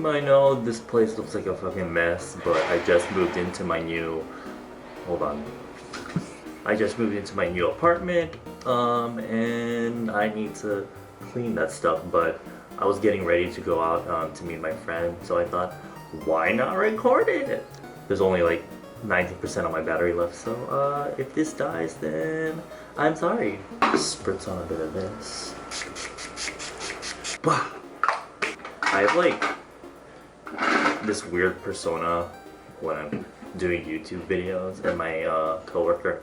I know this place looks like a fucking mess, but I just moved into my new... Hold on. I just moved into my new apartment, and I need to clean that stuff, but I was getting ready to go out to meet my friend, so I thought, why not record it? There's only like 90% of my battery left, so if this dies, then I'm sorry. Spritz on a bit of this. I have like this weird persona when I'm doing YouTube videos, and my coworker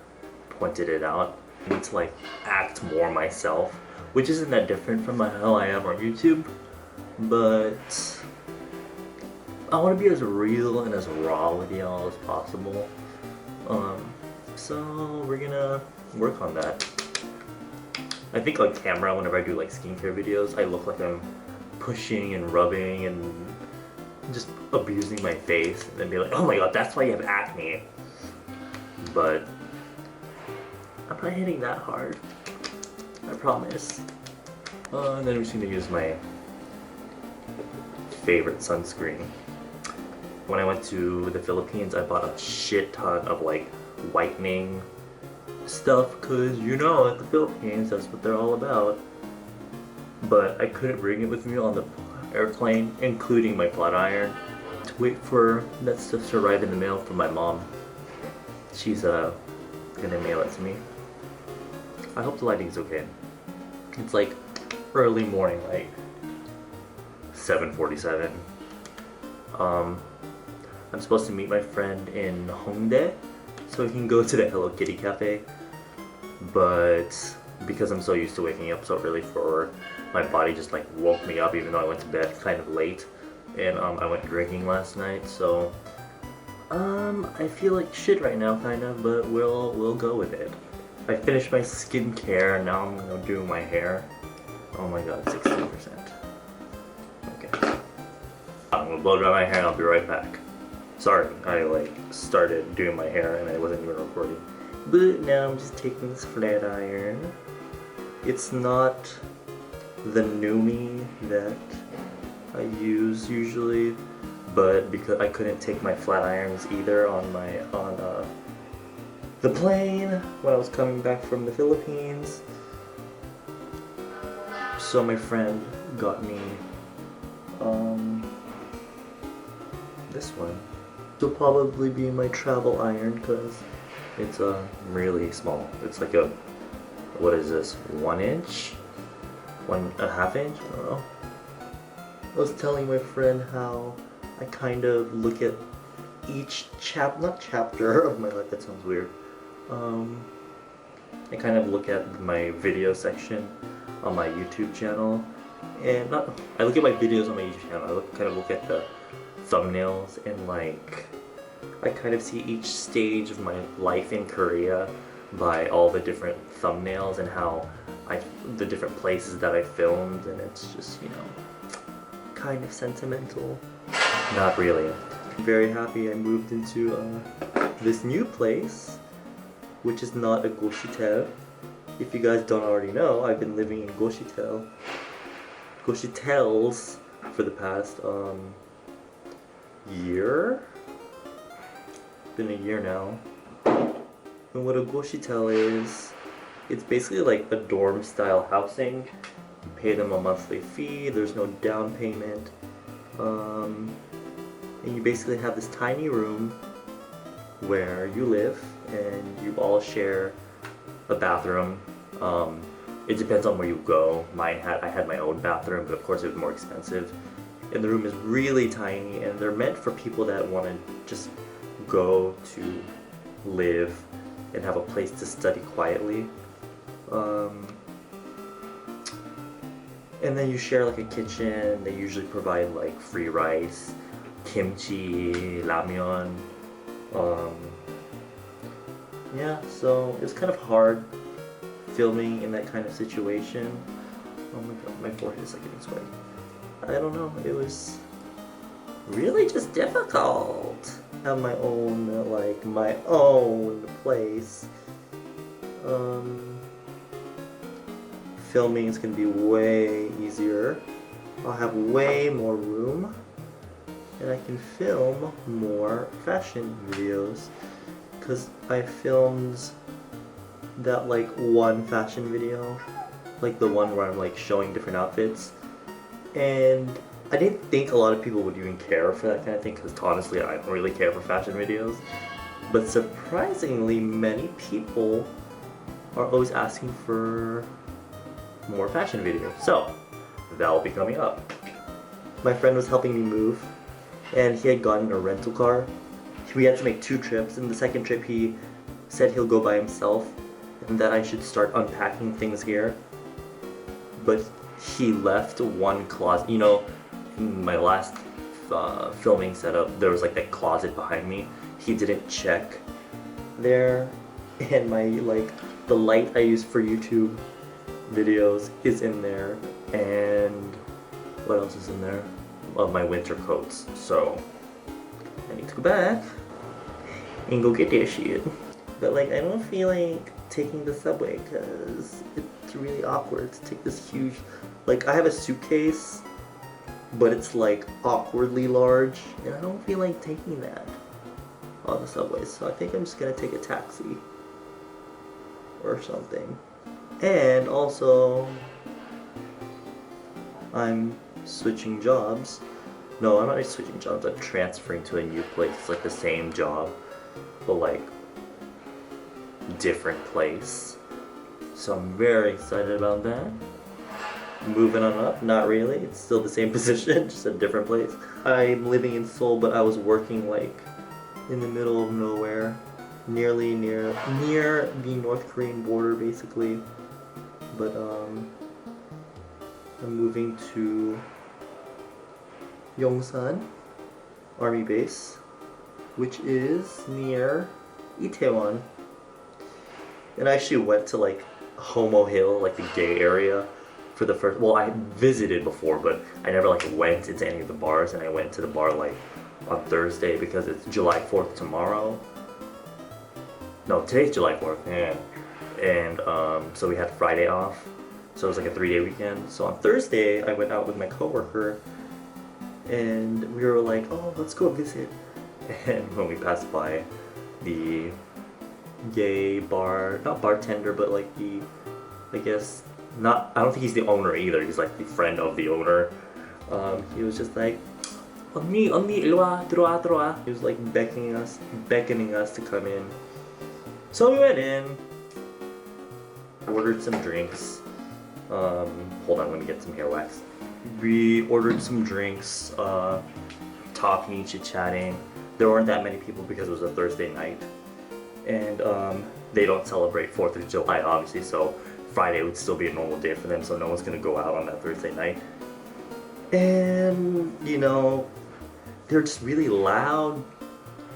pointed it out. I need to like act more myself, which isn't that different from how I am on YouTube, but I want to be as real and as raw with y'all as possible. So we're gonna work on that. I think on camera, whenever I do like skincare videos, I look like I'm pushing and rubbing and just abusing my face, and then be like, oh my god, that's why you have acne. But I'm not hitting that hard, I promise. And then we're just gonna use my favorite sunscreen. When I went to the Philippines, I bought a shit ton of like whitening stuff, cause you know, at the Philippines, that's what they're all about. But I couldn't bring it with me on the airplane, including my flat iron, to wait for that stuff to arrive in the mail from my mom. She's gonna mail it to me. I hope the lighting's okay. It's like early morning, like 7:47. I'm supposed to meet my friend in Hongdae so we can go to the Hello Kitty cafe, but because I'm so used to waking up so early for work, my body just like woke me up even though I went to bed kind of late, and I went drinking last night, so I feel like shit right now kind of, but we'll go with it. I finished my skincare, now I'm gonna do my hair. Oh my god, 16%. Okay. I'm gonna blow dry my hair and I'll be right back. Sorry, I like started doing my hair and I wasn't even recording. But now I'm just taking this flat iron. It's not the new me that I use usually, but because I couldn't take my flat irons either on the plane when I was coming back from the Philippines, so my friend got me this one. This will probably be my travel iron because it's really small. It's like a, what is this, 1 inch? 1.5 inch? I don't know. I was telling my friend how I kind of look at each not chapter of my life, that sounds weird. I kind of look at my video section on my YouTube channel, and I look at my videos on my YouTube channel, kind of look at the thumbnails, and like I kind of see each stage of my life in Korea by all the different thumbnails and how the different places that I filmed, and it's just, you know, kind of sentimental. Not really. I'm very happy I moved into this new place, which is not a Goshitel. If you guys don't already know, I've been living in Goshitels for the past year? Been a year now. And what a Goshitel is, it's basically like a dorm style housing. You pay them a monthly fee, there's no down payment. And you basically have this tiny room where you live and you all share a bathroom. It depends on where you go. I had my own bathroom, but of course it was more expensive. And the room is really tiny, and they're meant for people that want to just go to live and have a place to study quietly. And then you share like a kitchen. They usually provide like free rice, kimchi, ramyeon. Yeah, so it was kind of hard filming in that kind of situation. Oh my god, my forehead is like getting sweaty. I don't know, it was really just difficult. Have my own, like, my own place. Filming is gonna be way easier. I'll have way more room. and I can film more fashion videos, because I filmed that like one fashion video, like the one where I'm like showing different outfits, and I didn't think a lot of people would even care for that kind of thing, because honestly I don't really care for fashion videos, but surprisingly many people are always asking for more fashion videos, so that'll be coming up. My friend was helping me move, and he had gotten a rental car. We had to make 2 trips, and the second trip he said he'll go by himself and that I should start unpacking things here. But he left one closet. You know, in my last filming setup, there was like that closet behind me. He didn't check there, and my the light I use for YouTube videos is in there, and what else is in there? Well, my winter coats. So I need to go back and go get that shit. But like, I don't feel like taking the subway because it's really awkward to take this huge, like, I have a suitcase, but it's like awkwardly large, and I don't feel like taking that on the subway. So I think I'm just gonna take a taxi or something. And also, I'm switching jobs. No, I'm not switching jobs, I'm transferring to a new place. It's like the same job, but like different place. So I'm very excited about that. Moving on up, not really. It's still the same position, just a different place. I'm living in Seoul, but I was working like in the middle of nowhere, near the North Korean border, basically. But I'm moving to Yongsan Army Base, which is near Itaewon. And I actually went to like Homo Hill, like the gay area, for the first. Well, I visited before, but I never like went into any of the bars. And I went to the bar like on Thursday because it's July 4th tomorrow. No, today's July 4th. Yeah. And so we had Friday off, so it was like a 3-day weekend. So on Thursday, I went out with my coworker, and we were like, "Oh, let's go visit." And when we passed by the gay bar, not bartender, but like the, I guess, not, I don't think he's the owner either, he's like the friend of the owner. He was just like, 언니, 일로 와, 들어와. He was like beckoning us to come in. So we went in, ordered some drinks. Hold on, let me get some hair wax. We ordered some drinks, talking, chit-chatting. There weren't that many people because it was a Thursday night. And they don't celebrate 4th of July, obviously, so Friday would still be a normal day for them, so no one's gonna go out on that Thursday night. And, you know, they're just really loud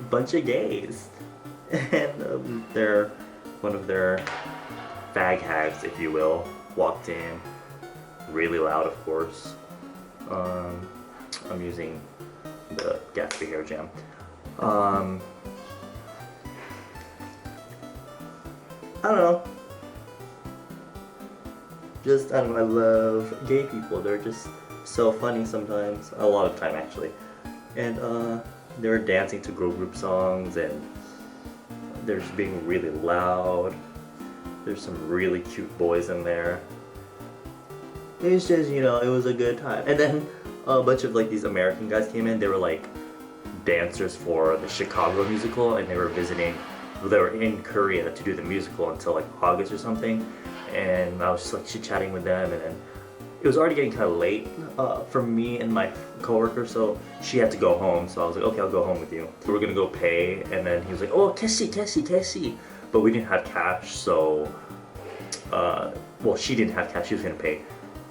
bunch of gays. And they're one of their fag hags, if you will, walked in, really loud, of course. I'm using the Gatsby hair jam. I don't know. Just, I don't know, I love gay people. They're just so funny sometimes. A lot of time, actually. And they were dancing to girl group songs, and they're just being really loud. There's some really cute boys in there. It's just, you know, it was a good time. And then a bunch of like these American guys came in. They were like dancers for the Chicago musical, and they were in Korea to do the musical until like August or something. And I was just like chit-chatting with them, and then it was already getting kind of late for me and my coworker, so she had to go home. So I was like, okay, I'll go home with you. So we're gonna go pay, and then he was like, oh, cash. But we didn't have cash, so well, she didn't have cash. She was gonna pay.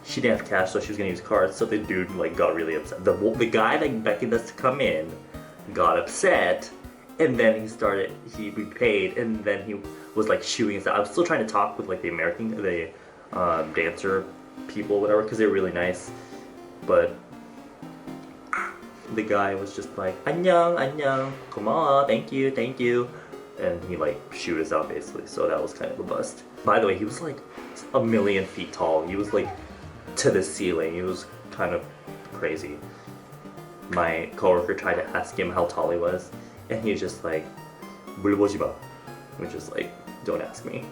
She didn't have cash, so she was gonna use cards. So the dude like got really upset. The guy that beckoned us to come in got upset, and then we paid, and then he was like shooing us out. I was still trying to talk with like the dancer people, whatever, because they were really nice. But the guy was just like, 안녕, 고마워, thank you. And he like shoot us out basically, so that was kind of a bust. By the way, he was like 1,000,000 feet tall. He was like to the ceiling. He was kind of crazy. my coworker tried to ask him how tall he was, and he was just like, 물어보지 마, which is like, don't ask me.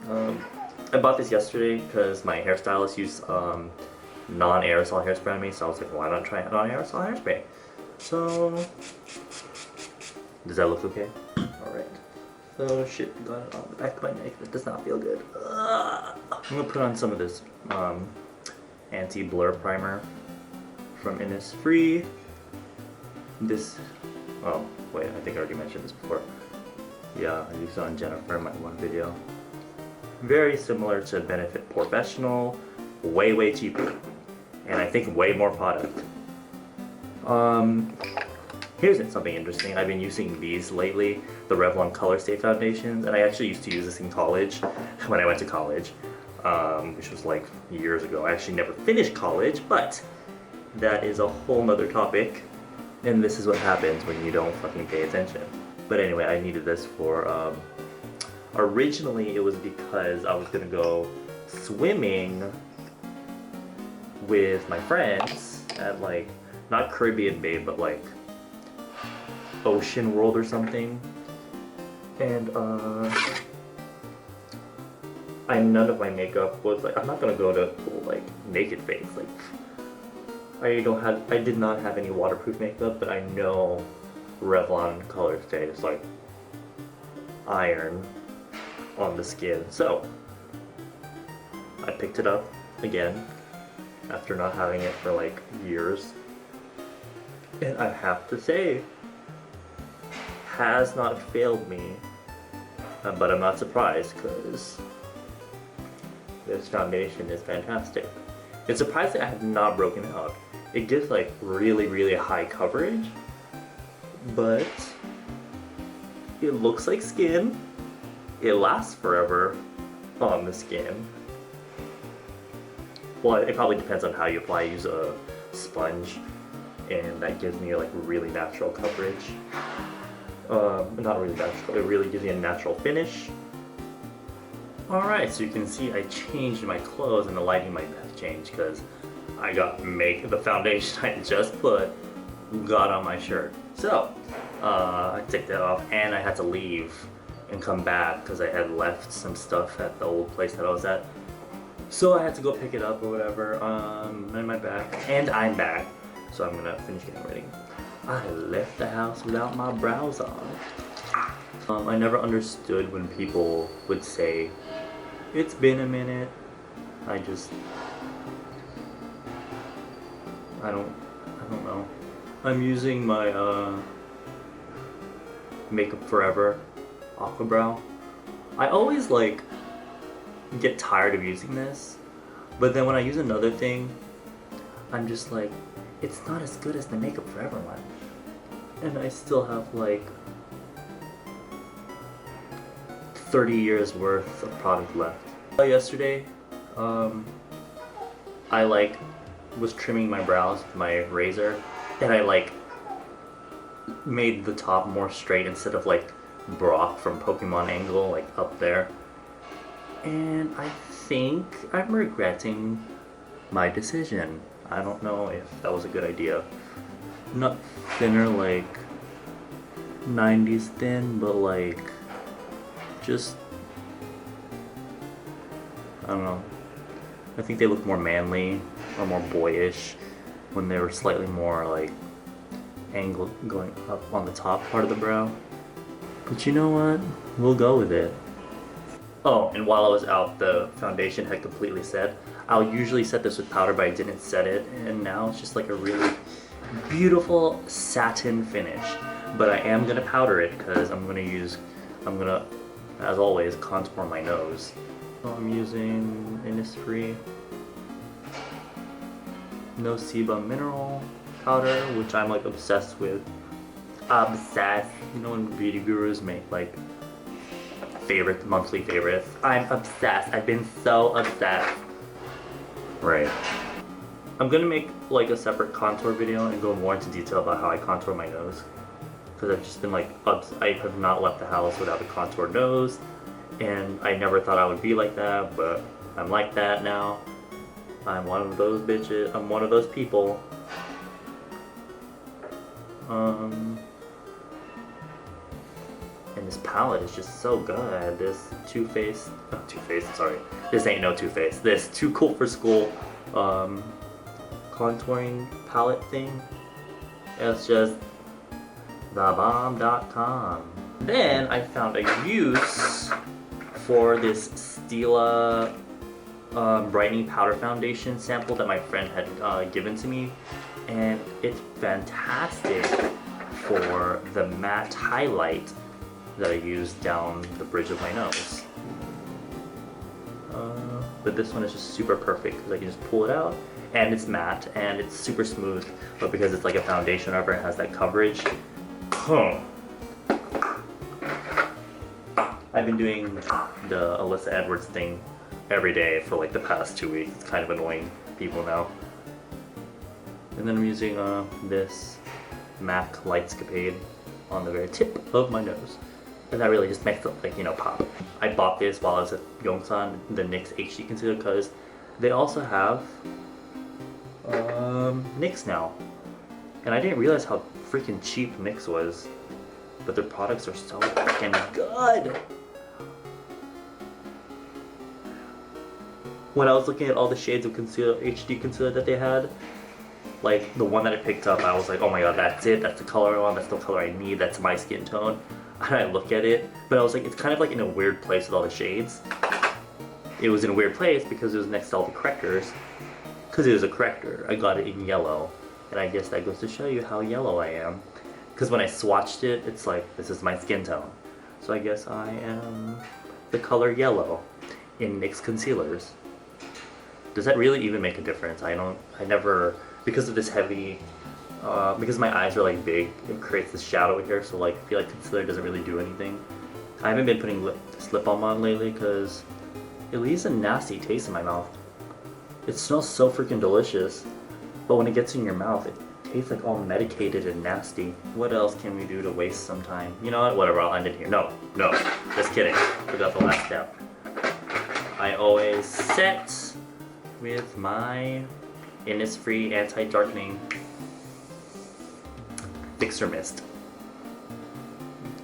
I bought this yesterday because my hairstylist used non-aerosol hairspray on me, so I was like, why not try non-aerosol hairspray? So, does that look okay? Alright. So shit got it on the back of my neck. That does not feel good. I'm gonna put on some of this anti-blur primer from Innisfree. This, oh wait, I think I already mentioned this before. Yeah, I used it on Jennifer in my one video. Very similar to Benefit Professional, way cheaper, and I think way more product. Here's something interesting. I've been using these lately, the Revlon Color Stay foundations, and I actually used to use this in college when I went to college, which was like years ago. I actually never finished college, but that is a whole nother topic, and this is what happens when you don't fucking pay attention. But anyway, I needed this for, originally it was because I was gonna go swimming with my friends at like, not Caribbean Bay, but like Ocean World or something, and none of my makeup was like, I'm not gonna go to full like naked face, like I did not have any waterproof makeup, but I know Revlon Color Stay is like iron on the skin, so I picked it up again after not having it for like years, and I have to say, has not failed me, but I'm not surprised because this foundation is fantastic. It's surprising I have not broken out. It gives like really high coverage, but it looks like skin. It lasts forever on the skin. Well, it probably depends on how you apply. I use a sponge, and that gives me like really natural coverage. Not really natural, it really gives me a natural finish. Alright, so you can see I changed my clothes and the lighting might have changed because I got the foundation I just put got on my shirt. So, I took that off and I had to leave and come back because I had left some stuff at the old place that I was at. So I had to go pick it up or whatever, and I'm back. So I'm gonna finish getting ready. I left the house without my brows on. I never understood when people would say, it's been a minute. I don't know. I'm using my Makeup Forever Aqua Brow. I always like get tired of using this, but then when I use another thing, I'm just like, it's not as good as the Makeup Forever one. And I still have like 30 years worth of product left. Yesterday, I like was trimming my brows with my razor, and I like made the top more straight instead of like Brock from Pokemon Angle, like up there. And I think I'm regretting my decision. I don't know if that was a good idea. Not thinner like 90s thin, but like just, I don't know. I think they look more manly or more boyish when they were slightly more like angled going up on the top part of the brow. But you know what? We'll go with it. Oh, and while I was out, the foundation had completely set. I'll usually set this with powder, but I didn't set it, and now it's just like a really beautiful satin finish. But I am gonna powder it because I'm gonna, as always, contour my nose. So I'm using Innisfree No Sebum Mineral Powder, which I'm like obsessed with. Obsessed. You know when beauty gurus make like monthly favorites? I'm obsessed. I've been so obsessed. Right. I'm gonna make like a separate contour video and go more into detail about how I contour my nose. Because I've just been like, I have not left the house without a contour nose. And I never thought I would be like that, but I'm like that now. I'm one of those bitches. I'm one of those people. And this palette is just so good. This sorry. This ain't no Too Faced. This Too Cool for School contouring palette thing. It's just thebomb.com. Then I found a use for this Stila brightening powder foundation sample that my friend had given to me, and it's fantastic for the matte highlight that I use down the bridge of my nose. But this one is just super perfect because I can just pull it out, and it's matte and it's super smooth, but because it's like a foundation rubber, it has that coverage. I've been doing the Alyssa Edwards thing every day for like the past 2 weeks. It's kind of annoying people now. And then I'm using this MAC Lightscapade on the very tip of my nose. And that really just makes it, like, you know, pop. I bought this while I was at Yongsan, the NYX HD concealer, because they also have NYX now. And I didn't realize how freaking cheap NYX was. But their products are so freaking good! When I was looking at all the shades of concealer, HD concealer that they had, like the one that I picked up, I was like, oh my god, that's it, that's the color I want, that's the color I need, that's my skin tone. And I look at it, but I was like, it's kind of like in a weird place with all the shades. It was in a weird place because it was next to all the correctors. Because it was a corrector, I got it in yellow. And I guess that goes to show you how yellow I am. Because when I swatched it, it's like, this is my skin tone. So I guess I am the color yellow in NYX concealers. Does that really even make a difference? I never, because of this heavy, because my eyes are like big, it creates this shadow here, so like I feel like concealer doesn't really do anything. I haven't been putting this lip balm on lately because it leaves a nasty taste in my mouth. It smells so freaking delicious, but when it gets in your mouth, it tastes like all medicated and nasty. What else can we do to waste some time? You know what? Whatever, I'll end it here. No, just kidding. Forgot the last step. I always set with my Innisfree Anti-Darkening Fixer Mist.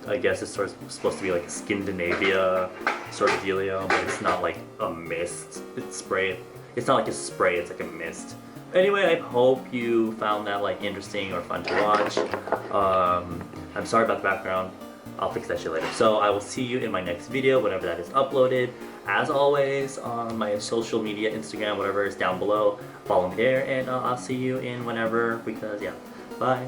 I guess it's sort of supposed to be like a Skindinavia sort of dealio, but it's not like a mist. It's spray. It's not like a spray, it's like a mist. Anyway, I hope you found that like interesting or fun to watch. I'm sorry about the background. I'll fix that shit later. So I will see you in my next video, whenever that is uploaded. As always, on my social media, Instagram, whatever is down below. Follow me there, and I'll see you in whenever, because yeah. Bye.